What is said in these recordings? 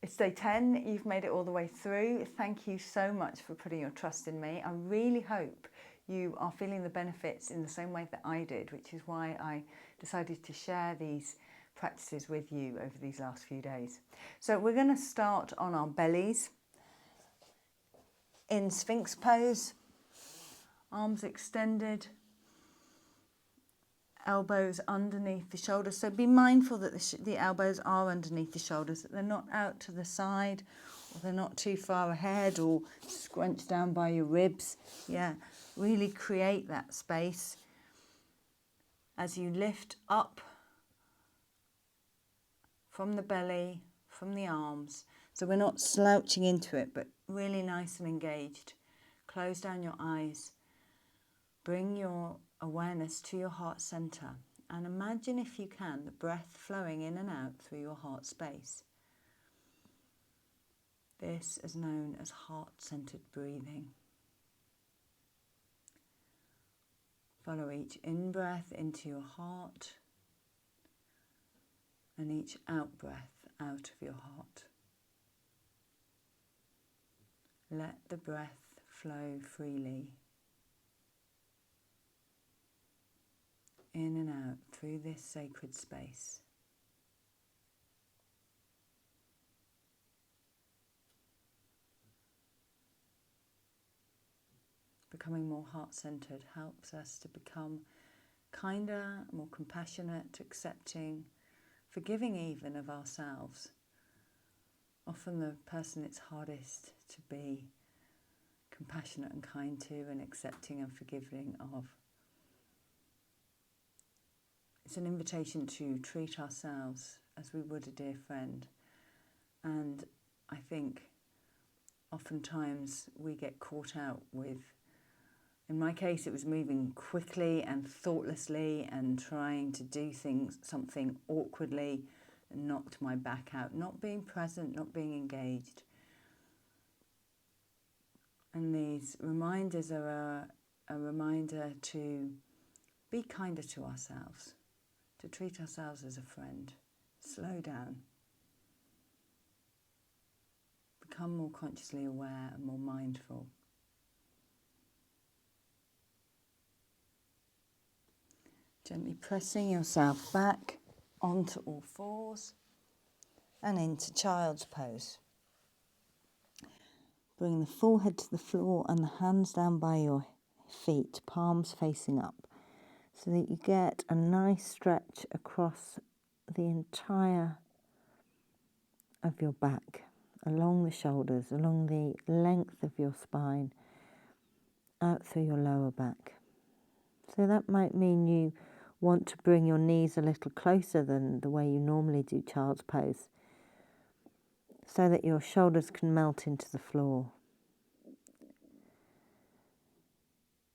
It's day 10, you've made it all the way through. Thank you so much for putting your trust in me. I really hope you are feeling the benefits in the same way that I did, which is why I decided to share these practices with you over these last few days. So we're going to start on our bellies in Sphinx pose, arms extended, elbows underneath the shoulders. So be mindful that the elbows are underneath the shoulders, that they're not out to the side, or they're not too far ahead or scrunched down by your ribs. Yeah, really create that space as you lift up from the belly, from the arms. So we're not slouching into it, but really nice and engaged. Close down your eyes. Bring your awareness to your heart center and imagine, if you can, the breath flowing in and out through your heart space. This is known as heart-centered breathing. Follow each in-breath into your heart and each out-breath out of your heart. Let the breath flow freely in and out through this sacred space. Becoming more heart-centered helps us to become kinder, more compassionate, accepting, forgiving even of ourselves. Often the person it's hardest to be compassionate and kind to and accepting and forgiving of. It's an invitation to treat ourselves as we would a dear friend. And I think oftentimes we get caught out with, in my case, it was moving quickly and thoughtlessly and trying to do something awkwardly, and knocked my back out, not being present, not being engaged. And these reminders are a reminder to be kinder to ourselves, to treat ourselves as a friend. Slow down. Become more consciously aware and more mindful. Gently pressing yourself back onto all fours and into child's pose. Bring the forehead to the floor and the hands down by your feet, palms facing up, so that you get a nice stretch across the entire of your back, along the shoulders, along the length of your spine, out through your lower back. So that might mean you want to bring your knees a little closer than the way you normally do child's pose, so that your shoulders can melt into the floor.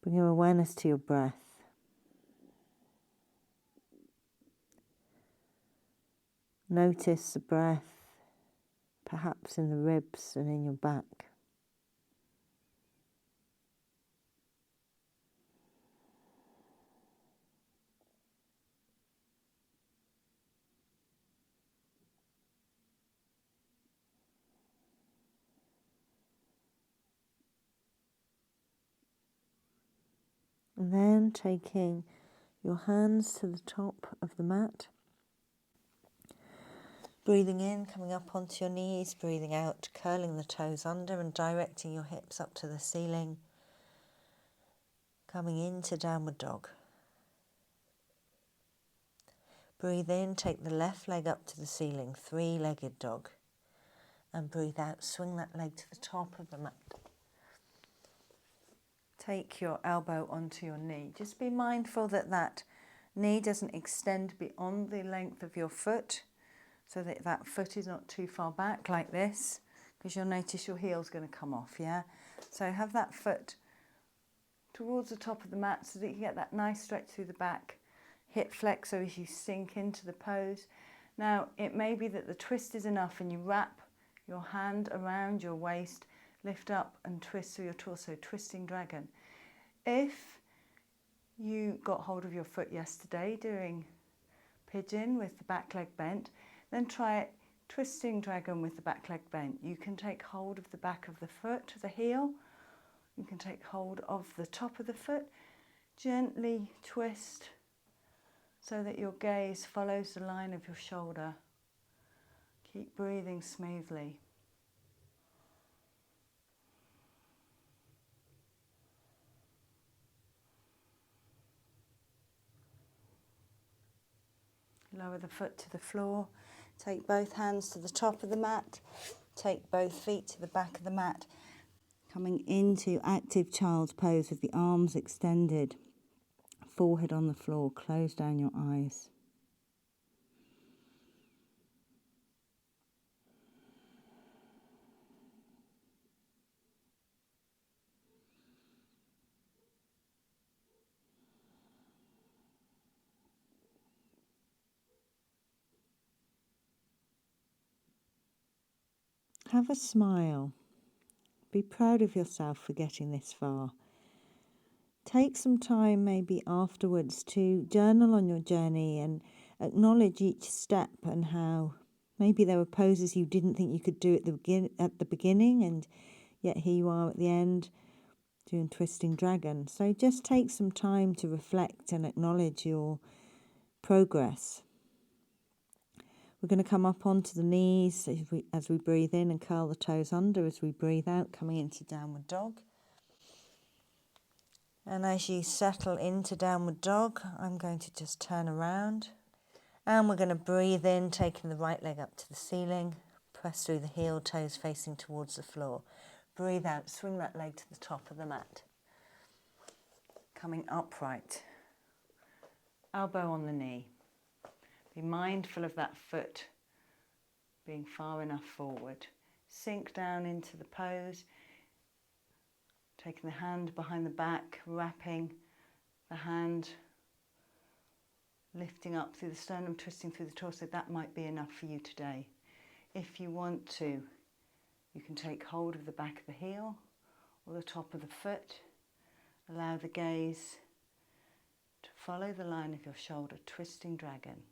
Bring your awareness to your breath. Notice the breath, perhaps in the ribs and in your back. And then taking your hands to the top of the mat. Breathing in, coming up onto your knees, breathing out, curling the toes under and directing your hips up to the ceiling. Coming into downward dog. Breathe in, take the left leg up to the ceiling, three-legged dog. And breathe out, swing that leg to the top of the mat. Take your elbow onto your knee. Just be mindful that that knee doesn't extend beyond the length of your foot, so that that foot is not too far back like this, because you'll notice your heel's going to come off, yeah? So have that foot towards the top of the mat so that you get that nice stretch through the back, hip flexor as you sink into the pose. Now, it may be that the twist is enough and you wrap your hand around your waist, lift up and twist through your torso, twisting dragon. If you got hold of your foot yesterday doing pigeon with the back leg bent, then try it Twisting dragon with the back leg bent. You can take hold of the back of the foot, the heel. You can take hold of the top of the foot. Gently twist so that your gaze follows the line of your shoulder. Keep breathing smoothly. Lower the foot to the floor. Take both hands to the top of the mat. Take both feet to the back of the mat. Coming into active child's pose with the arms extended. Forehead on the floor. Close down your eyes. Have a smile. Be proud of yourself for getting this far. Take some time maybe afterwards to journal on your journey and acknowledge each step and how maybe there were poses you didn't think you could do at the beginning, and yet here you are at the end doing twisting dragon. So just take some time to reflect and acknowledge your progress. We're going to come up onto the knees as we breathe in and curl the toes under as we breathe out, coming into downward dog. And as you settle into downward dog, I'm going to just turn around. And we're going to breathe in, taking the right leg up to the ceiling. Press through the heel, toes facing towards the floor. Breathe out, swing that leg to the top of the mat. Coming upright. Elbow on the knee. Be mindful of that foot being far enough forward. Sink down into the pose. Taking the hand behind the back, wrapping the hand, lifting up through the sternum, twisting through the torso. That might be enough for you today. If you want to, you can take hold of the back of the heel or the top of the foot. Allow the gaze to follow the line of your shoulder, twisting dragon.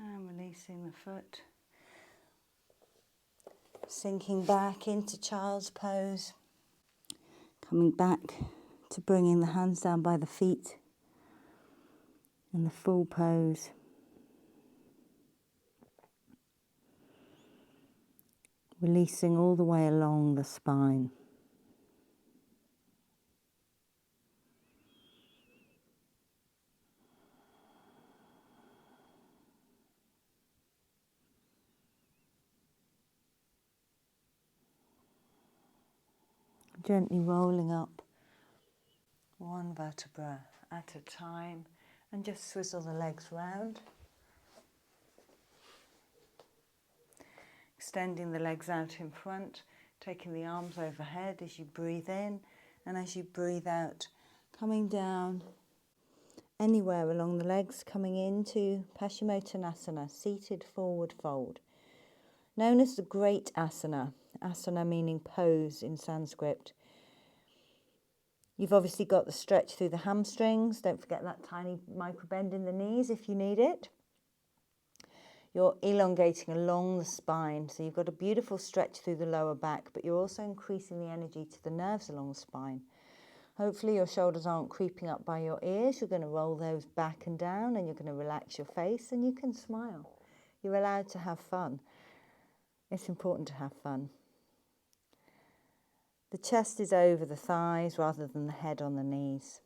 And releasing the foot. Sinking back into child's pose. Coming back to bringing the hands down by the feet in the full pose. Releasing all the way along the spine. Gently rolling up one vertebra at a time and just swizzle the legs round. Extending the legs out in front, taking the arms overhead as you breathe in, and as you breathe out, coming down anywhere along the legs, coming into Paschimottanasana, seated forward fold. Known as the Great Asana, asana meaning pose in Sanskrit. You've obviously got the stretch through the hamstrings. Don't forget that tiny micro bend in the knees if you need it. You're elongating along the spine, so you've got a beautiful stretch through the lower back, but you're also increasing the energy to the nerves along the spine. Hopefully your shoulders aren't creeping up by your ears. You're going to roll those back and down, and you're going to relax your face, and you can smile. You're allowed to have fun. It's important to have fun. The chest is over the thighs rather than the head on the knees.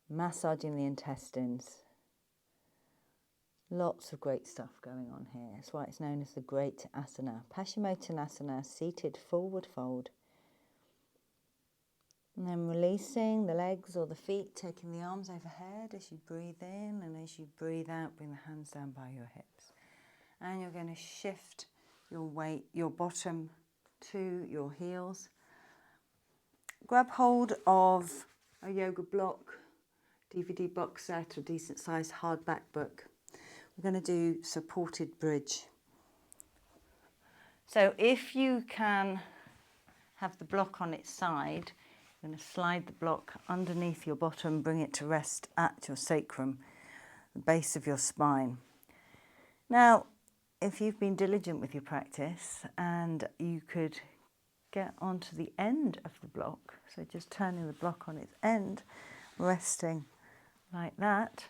Massaging the intestines. Lots of great stuff going on here. That's why it's known as the Great Asana. Paschimottanasana, seated forward fold. And then releasing the legs or the feet, taking the arms overhead as you breathe in, and as you breathe out, bring the hands down by your hips. And you're going to shift your weight, your bottom to your heels. Grab hold of a yoga block, DVD box set or decent sized hardback book. We're going to do supported bridge. So if you can have the block on its side, you're going to slide the block underneath your bottom, bring it to rest at your sacrum, the base of your spine. Now, if you've been diligent with your practice and you could get onto the end of the block, so just turning the block on its end, resting like that,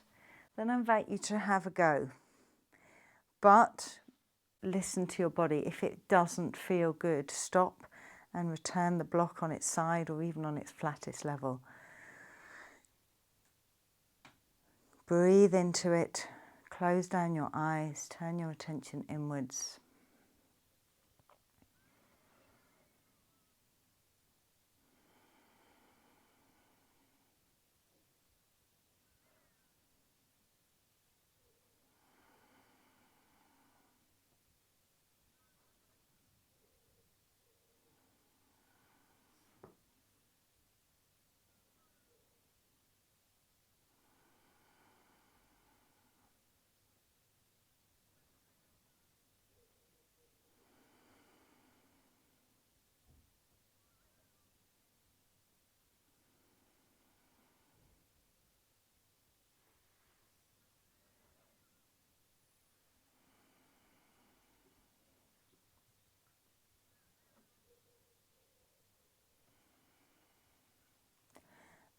then I invite you to have a go. But listen to your body. If it doesn't feel good, stop and return the block on its side or even on its flattest level. Breathe into it, close down your eyes, turn your attention inwards.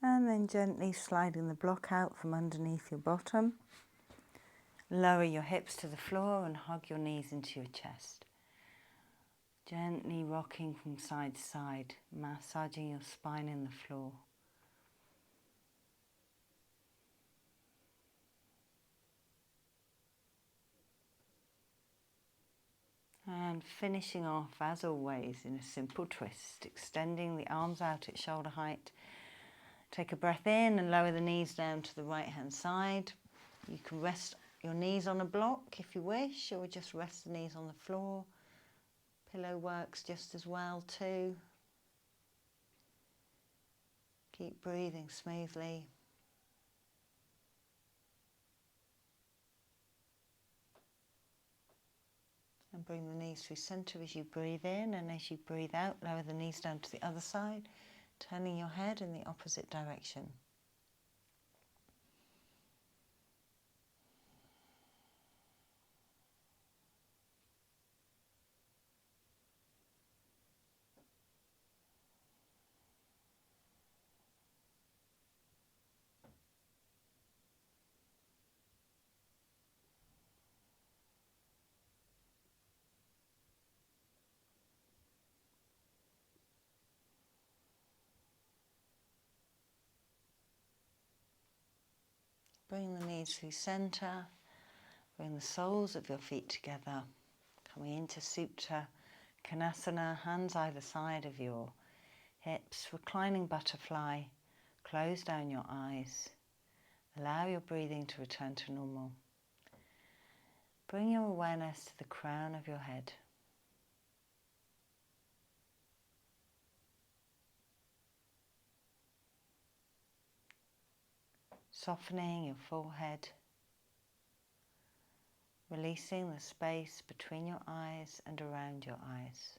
And then gently sliding the block out from underneath your bottom. Lower your hips to the floor and hug your knees into your chest. Gently rocking from side to side, massaging your spine in the floor. And finishing off, as always, in a simple twist, extending the arms out at shoulder height. Take a breath in and lower the knees down to the right-hand side. You can rest your knees on a block if you wish, or just rest the knees on the floor. Pillow works just as well too. Keep breathing smoothly. And bring the knees through centre as you breathe in, and as you breathe out, lower the knees down to the other side, turning your head in the opposite direction. Bring the knees through centre, bring the soles of your feet together, coming into Supta Konasana, hands either side of your hips, reclining butterfly, close down your eyes, allow your breathing to return to normal. Bring your awareness to the crown of your head. Softening your forehead, releasing the space between your eyes and around your eyes.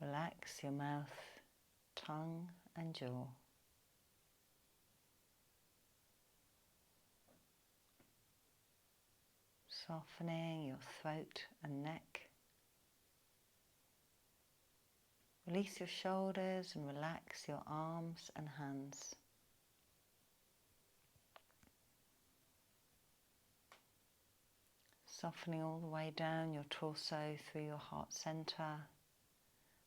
Relax your mouth, tongue and jaw. Softening your throat and neck. Release your shoulders and relax your arms and hands. Softening all the way down your torso through your heart center,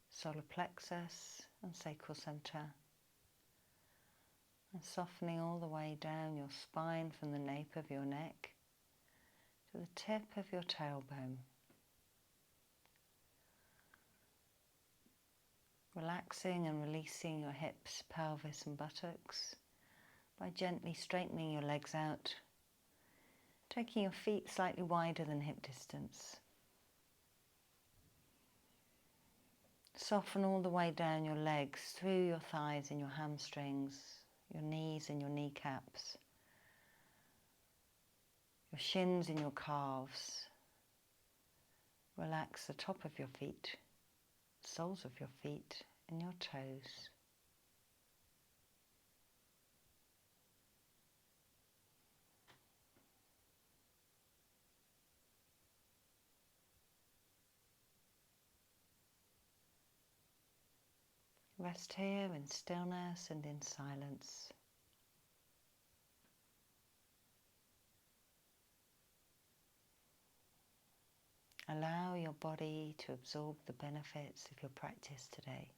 solar plexus and sacral center. And softening all the way down your spine from the nape of your neck to the tip of your tailbone. Relaxing and releasing your hips, pelvis and buttocks by gently straightening your legs out, taking your feet slightly wider than hip distance. Soften all the way down your legs, through your thighs and your hamstrings, your knees and your kneecaps, your shins and your calves. Relax the top of your feet, soles of your feet and your toes. Rest here in stillness and in silence. Allow your body to absorb the benefits of your practice today.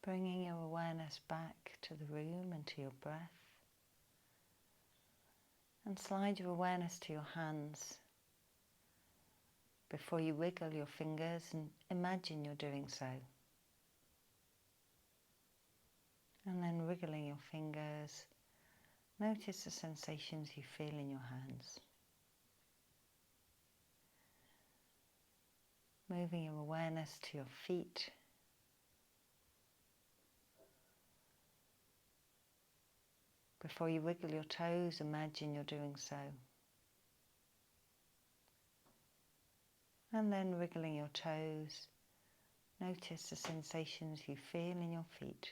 Bringing your awareness back to the room and to your breath. And slide your awareness to your hands. Before you wiggle your fingers, and imagine you're doing so. And then wriggling your fingers, notice the sensations you feel in your hands. Moving your awareness to your feet. Before you wiggle your toes, imagine you're doing so. And then wriggling your toes, notice the sensations you feel in your feet.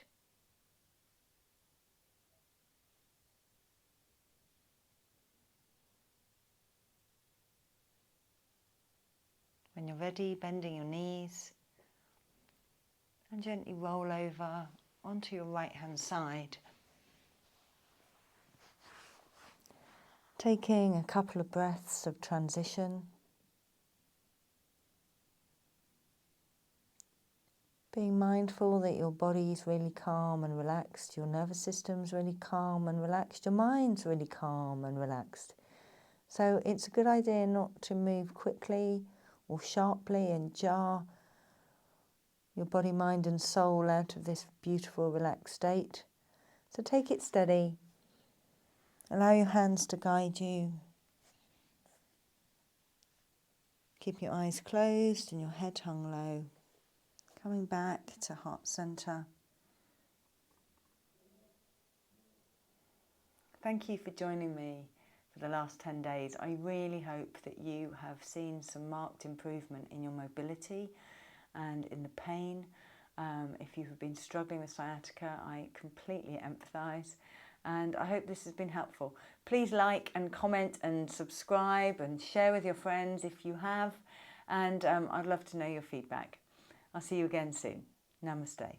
When you're ready, bending your knees and gently roll over onto your right hand side. Taking a couple of breaths of transition. Being mindful that your body's really calm and relaxed, your nervous system's really calm and relaxed, your mind's really calm and relaxed. So it's a good idea not to move quickly or sharply and jar your body, mind and soul out of this beautiful relaxed state. So take it steady. Allow your hands to guide you. Keep your eyes closed and your head hung low. Coming back to heart center. Thank you for joining me for the last 10 days. I really hope that you have seen some marked improvement in your mobility and in the pain. If you have been struggling with sciatica, I completely empathise, and I hope this has been helpful. Please like and comment and subscribe and share with your friends if you have, and I'd love to know your feedback. I'll see you again soon. Namaste.